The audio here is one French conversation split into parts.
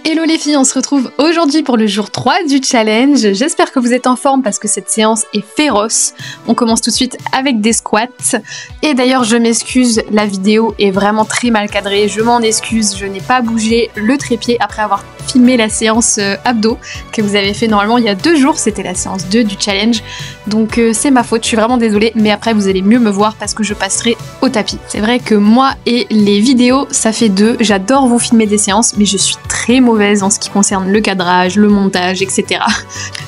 Hello les filles, on se retrouve aujourd'hui pour le jour 3 du challenge. J'espère que vous êtes en forme parce que cette séance est féroce. On commence tout de suite avec des squats. Et d'ailleurs, je m'excuse, la vidéo est vraiment très mal cadrée. Je m'en excuse, je n'ai pas bougé le trépied après avoir filmé la séance abdos que vous avez fait normalement il y a 2 jours. C'était la séance 2 du challenge. Donc c'est ma faute, je suis vraiment désolée. Mais après, vous allez mieux me voir parce que je passerai au tapis. C'est vrai que moi et les vidéos, ça fait 2. J'adore vous filmer des séances, mais je suis très mauvaise en ce qui concerne le cadrage, le montage, etc.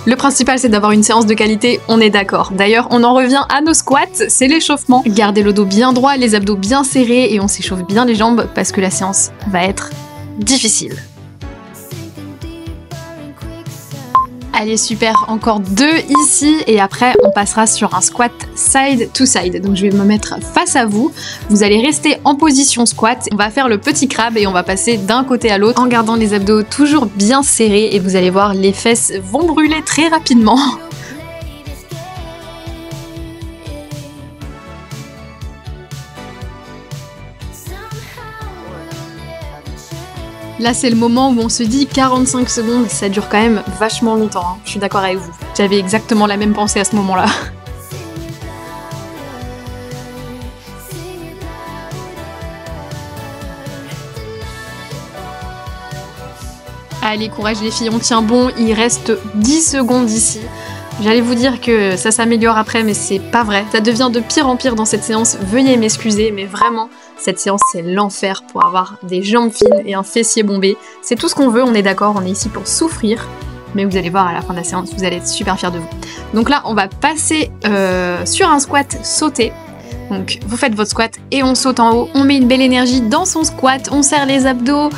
Le principal c'est d'avoir une séance de qualité, on est d'accord. D'ailleurs, on en revient à nos squats, c'est l'échauffement. Gardez le dos bien droit, les abdos bien serrés et on s'échauffe bien les jambes parce que la séance va être difficile. Allez super, encore 2 ici et après on passera sur un squat side to side. Donc je vais me mettre face à vous, vous allez rester en position squat, on va faire le petit crabe et on va passer d'un côté à l'autre en gardant les abdos toujours bien serrés et vous allez voir les fesses vont brûler très rapidement. Là c'est le moment où on se dit 45 secondes, ça dure quand même vachement longtemps, hein. Je suis d'accord avec vous. J'avais exactement la même pensée à ce moment-là. Allez, courage les filles, on tient bon, il reste 10 secondes ici. J'allais vous dire que ça s'améliore après, mais c'est pas vrai. Ça devient de pire en pire dans cette séance, veuillez m'excuser, mais vraiment, cette séance c'est l'enfer pour avoir des jambes fines et un fessier bombé. C'est tout ce qu'on veut, on est d'accord, on est ici pour souffrir, mais vous allez voir à la fin de la séance, vous allez être super fiers de vous. Donc là, on va passer sur un squat sauté. Donc vous faites votre squat et on saute en haut, on met une belle énergie dans son squat, on serre les abdos.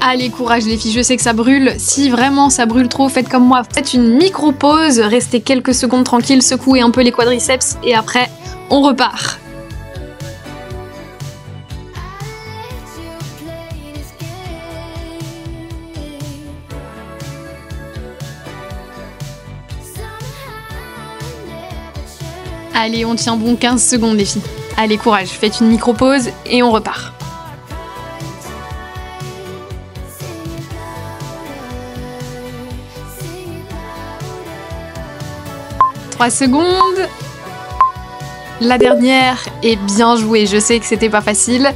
Allez, courage les filles, je sais que ça brûle. Si vraiment ça brûle trop, faites comme moi. Faites une micro-pause, restez quelques secondes tranquilles, secouez un peu les quadriceps et après, on repart. Allez, on tient bon 15 secondes les filles. Allez, courage, faites une micro-pause et on repart. 3 secondes. La dernière est bien jouée, je sais que c'était pas facile.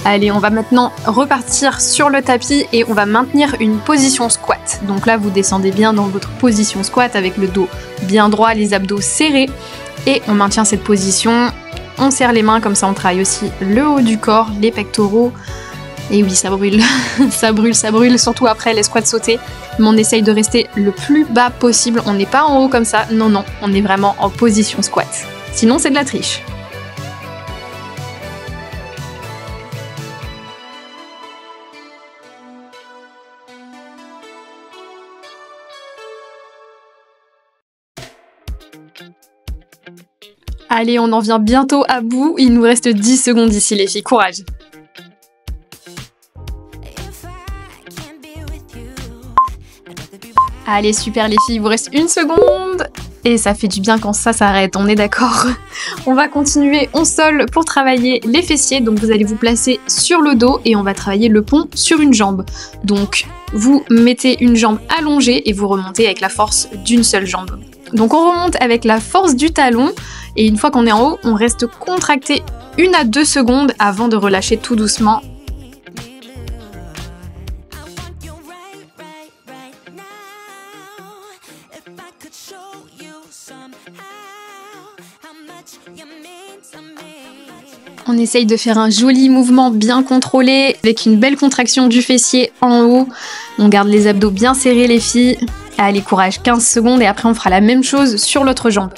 Allez, on va maintenant repartir sur le tapis et on va maintenir une position squat. Donc là, vous descendez bien dans votre position squat avec le dos bien droit, les abdos serrés. Et on maintient cette position, on serre les mains, comme ça on travaille aussi le haut du corps, les pectoraux. Et oui, ça brûle, ça brûle, surtout après les squats sautés. Mais on essaye de rester le plus bas possible. On n'est pas en haut comme ça, non, non, on est vraiment en position squat. Sinon, c'est de la triche. Allez, on en vient bientôt à bout. Il nous reste 10 secondes ici, les filles. Courage! Allez, super les filles, il vous reste 1 seconde. Et ça fait du bien quand ça s'arrête, on est d'accord. On va continuer au sol pour travailler les fessiers. Donc vous allez vous placer sur le dos et on va travailler le pont sur une jambe. Donc vous mettez une jambe allongée et vous remontez avec la force d'une seule jambe. Donc on remonte avec la force du talon. Et une fois qu'on est en haut, on reste contracté 1 à 2 secondes avant de relâcher tout doucement. On essaye de faire un joli mouvement bien contrôlé avec une belle contraction du fessier en haut. On garde les abdos bien serrés les filles. Allez, courage, 15 secondes et après on fera la même chose sur l'autre jambe.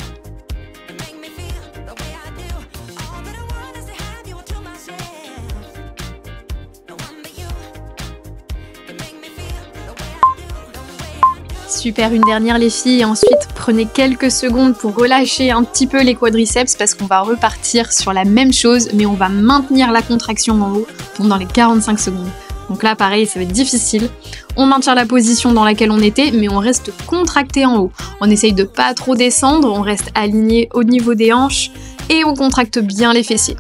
Super, une dernière les filles et ensuite prenez quelques secondes pour relâcher un petit peu les quadriceps parce qu'on va repartir sur la même chose mais on va maintenir la contraction en haut pendant les 45 secondes. Donc là pareil, ça va être difficile. On maintient la position dans laquelle on était mais on reste contracté en haut. On essaye de pas trop descendre, on reste aligné au niveau des hanches et on contracte bien les fessiers.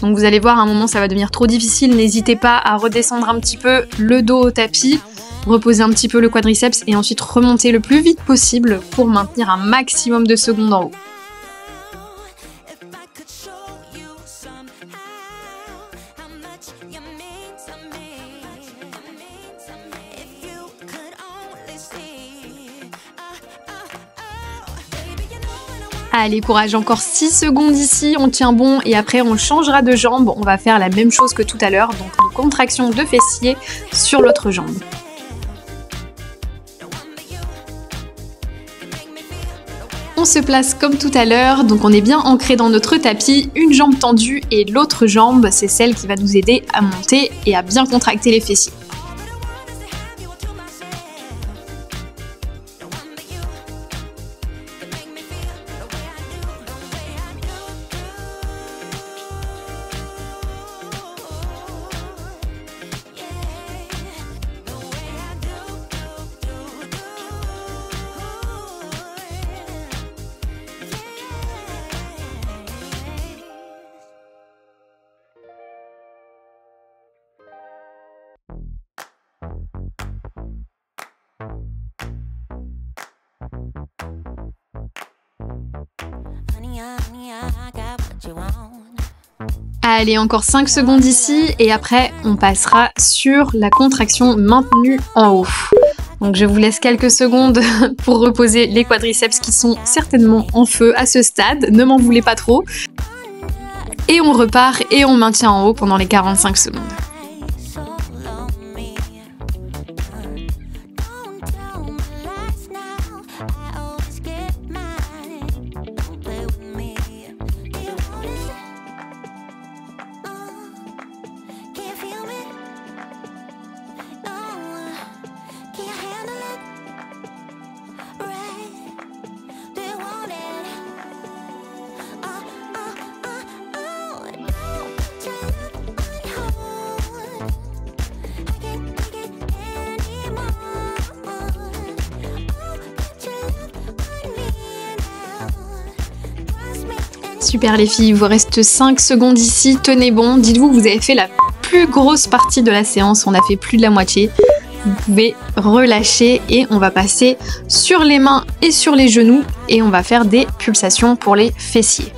Donc vous allez voir, à un moment ça va devenir trop difficile, n'hésitez pas à redescendre un petit peu le dos au tapis, reposer un petit peu le quadriceps et ensuite remonter le plus vite possible pour maintenir un maximum de secondes en haut. Allez, courage, encore 6 secondes ici, on tient bon et après on changera de jambe. On va faire la même chose que tout à l'heure, donc une contraction de fessier sur l'autre jambe. On se place comme tout à l'heure, donc on est bien ancré dans notre tapis, une jambe tendue et l'autre jambe, c'est celle qui va nous aider à monter et à bien contracter les fessiers. Allez, encore 5 secondes ici et après on passera sur la contraction maintenue en haut. Donc je vous laisse quelques secondes pour reposer les quadriceps qui sont certainement en feu à ce stade, ne m'en voulez pas trop. Et on repart et on maintient en haut pendant les 45 secondes. Super les filles, il vous reste 5 secondes ici, tenez bon, dites-vous que vous avez fait la plus grosse partie de la séance, on a fait plus de la moitié. Vous pouvez relâcher et on va passer sur les mains et sur les genoux et on va faire des pulsations pour les fessiers.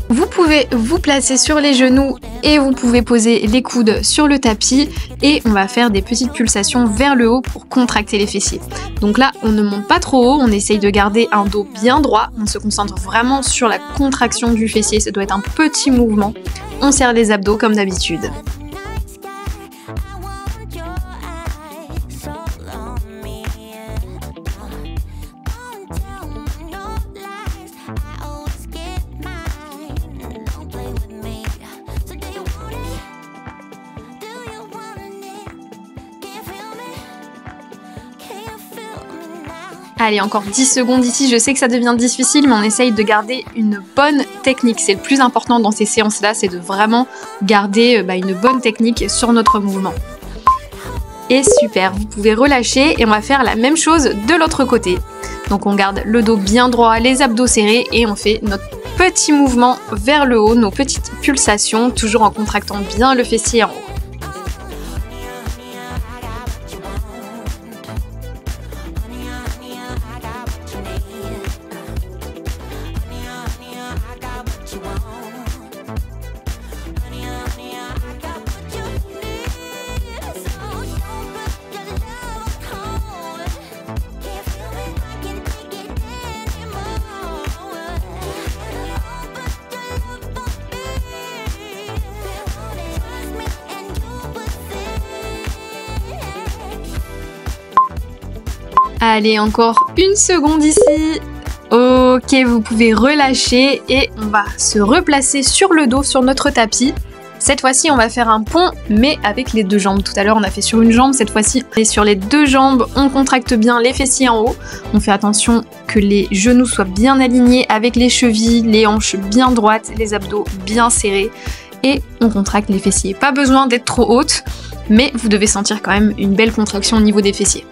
Vous pouvez vous placer sur les genoux et vous pouvez poser les coudes sur le tapis et on va faire des petites pulsations vers le haut pour contracter les fessiers. Donc là, on ne monte pas trop haut, on essaye de garder un dos bien droit, on se concentre vraiment sur la contraction du fessier, ça doit être un petit mouvement. On serre les abdos comme d'habitude. Allez, encore 10 secondes ici, je sais que ça devient difficile, mais on essaye de garder une bonne technique. C'est le plus important dans ces séances-là, c'est de vraiment garder une bonne technique sur notre mouvement. Et super, vous pouvez relâcher et on va faire la même chose de l'autre côté. Donc on garde le dos bien droit, les abdos serrés et on fait notre petit mouvement vers le haut, nos petites pulsations, toujours en contractant bien le fessier en haut. Allez, encore une seconde ici. Ok, vous pouvez relâcher et on va se replacer sur le dos, sur notre tapis. Cette fois-ci, on va faire un pont, mais avec les deux jambes. Tout à l'heure, on a fait sur une jambe. Cette fois-ci, on est sur les deux jambes. On contracte bien les fessiers en haut. On fait attention que les genoux soient bien alignés avec les chevilles, les hanches bien droites, les abdos bien serrés. Et on contracte les fessiers. Pas besoin d'être trop haute, mais vous devez sentir quand même une belle contraction au niveau des fessiers.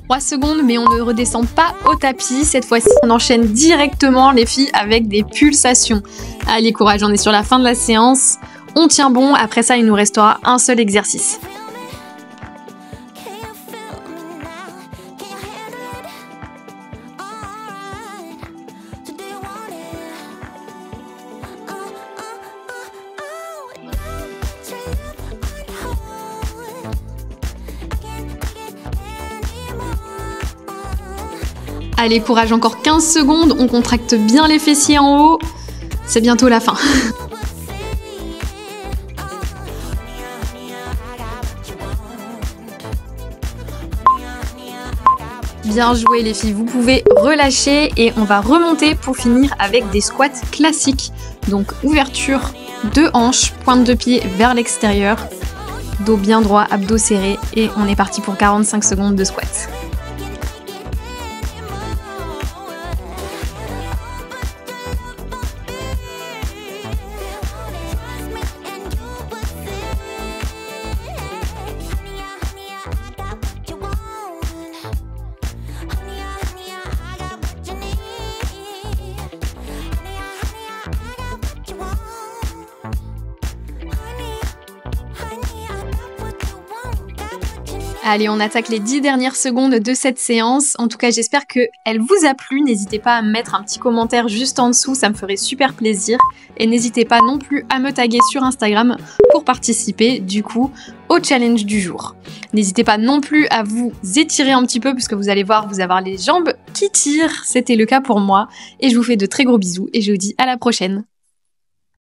3 secondes, mais on ne redescend pas au tapis. Cette fois-ci, on enchaîne directement les filles avec des pulsations. Allez, courage, on est sur la fin de la séance. On tient bon, après ça, il nous restera un seul exercice. Allez, courage, encore 15 secondes, on contracte bien les fessiers en haut. C'est bientôt la fin. Bien joué les filles, vous pouvez relâcher et on va remonter pour finir avec des squats classiques. Donc ouverture de hanches, pointe de pied vers l'extérieur, dos bien droit, abdos serrés et on est parti pour 45 secondes de squat. Allez, on attaque les 10 dernières secondes de cette séance. En tout cas, j'espère qu'elle vous a plu. N'hésitez pas à mettre un petit commentaire juste en dessous, ça me ferait super plaisir. Et n'hésitez pas non plus à me taguer sur Instagram pour participer du coup au challenge du jour. N'hésitez pas non plus à vous étirer un petit peu puisque vous allez voir, vous avoir les jambes qui tirent. C'était le cas pour moi. Et je vous fais de très gros bisous et je vous dis à la prochaine.